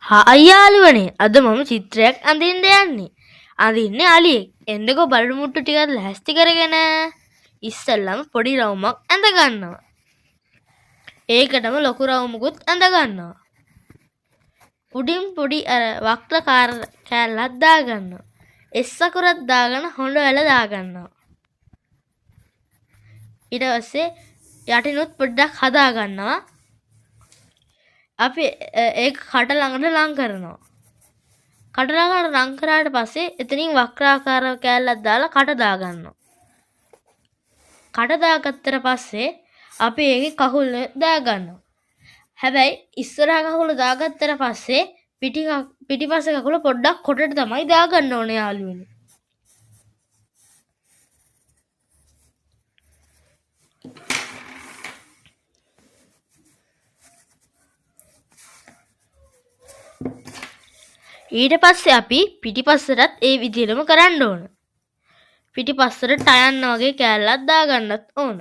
Hi යාළුවනේ අද මම චිත්‍රයක් අඳින්න යන්නේ. අඳින්නේ අලියෙක්. එන්නකෝ බඩු මුට්ටු ටිකක් ලෑස්ති කරගෙන. ඉස්සෙල්ලම පොඩි රවුමක් ඇඳ ගන්නවා. ඒකටම ලොකු රවුමකුත් ඇඳ ගන්නවා. උඩින් පොඩි වක්‍ර කෑල්ලක් දා ගන්නවා. එස් අකුරක් දාගෙන හොඬ වැල දා ගන්නවා. ඊට පස්සේ යටිනුත් පොඩ්ඩක් හදා ගන්නවා. අපි ඒක කට ළඟට ලං කරනවා. කට ළඟට ලං කරාට පස්සේ එතනින් වක්‍රාකාර කෑල්ලක් දාලා කට දා ගන්නවා. කට දාගත්තට පස්සේ අපි ඒකේ කකුල දා ගන්නවා. හැබැයි ඉස්සරහ කකුල දාගත්තට පස්සේ පිටිපස්ස කකුල පොඩ්ඩක් කොටට තමයි දා ගන්න ඕනේ යාළුවනේ. ඊට පස්සේ අපි පිටිපස්සටත් ඒ විදිහටම කරන්න ඕන. පිටිපස්සට ටයන්න වගේ කෑල්ලක් දාගන්නත් ඕන.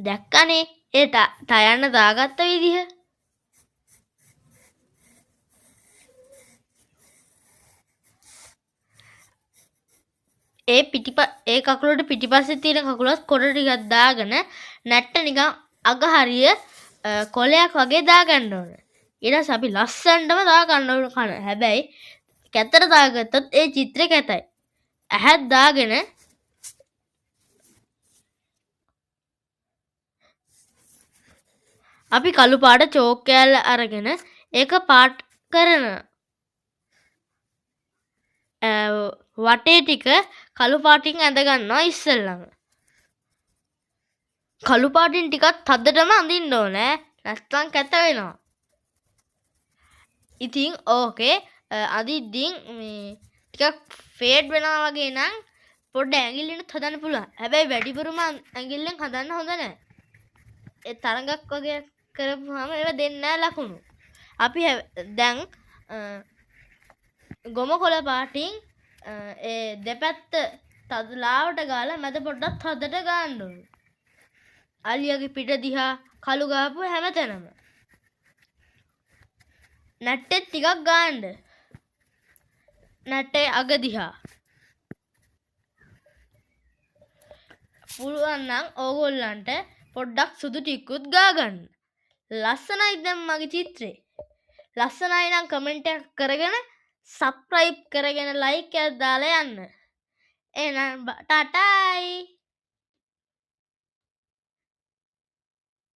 දැක්කනේ ඒ ටයන්න දාගත්ත විදිහ. ඒ කකුලට පිටිපස්සේ තියෙන කකුලත් කොට ටිකක් දාගෙන නැට්ට නිකන් අග හරිය කොලයක් වගේ දාගන්න ඕන. ඊට පස්සේ අපි ලස්සනටම දාගන්න ඕන කන. හැබැයි කැතට දාගත්තොත් ඒ චිත්‍රේ කැතයි. ඇහක් දාගෙන අපි කළු පාට චෝක් කෑල්ල අරගෙන ඒක පාට් කරන වටේ ටික කළු පාටින් ඇඳ ගන්නවා ඉස්සෙල්ලම. කළු පාටින් ටිකක් තදටම අඳින්න ඕනේ. නැත්නම් කැත වෙනවා. ඉතින් ඕකේ අදිද්දින් මේ ටිකක් ෆේඩ් වෙනවා වගේ නම් පොඩ්ඩ ඇඟිල්ලෙන් හදන්න පුළුවන්. හැබැයි වැඩිපුරම ඇඟිල්ලෙන් හදන්න හොඳ නැහැ. ඒ තරඟක් වගේ කරපුවාම ඒවා දෙන්නේ නැහැ ලකුණු. අපි දැන් ගොම කොළ පාටින් ඒ දෙපැත්ත තද ලාවට ගාලා මැද පොඩ්ඩක් තදට ගන්න ඕනේ. අලියාගේ පිට දිහා කළු ගාපු හැමතැනම. නැට්ටෙත් ටිකක් ගන්න. නැට්ටේ අග දිහා. පුළුවන් නම් ඕගොල්ලන්ට පොඩ්ඩක් සුදු ටිකුත් ගා ගන්න. ලස්සනයි දැන් මගේ චිත්‍රේ. ලස්සනයි නම් කමෙන්ට් එකක් කරගෙන සබ්ස්ක්‍රයිබ් කරගෙන ලයික් එකක් දාලා යන්න. එහෙනම් ටටායි.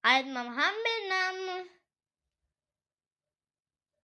ආයෙත් මම හම්බෙන්නම්.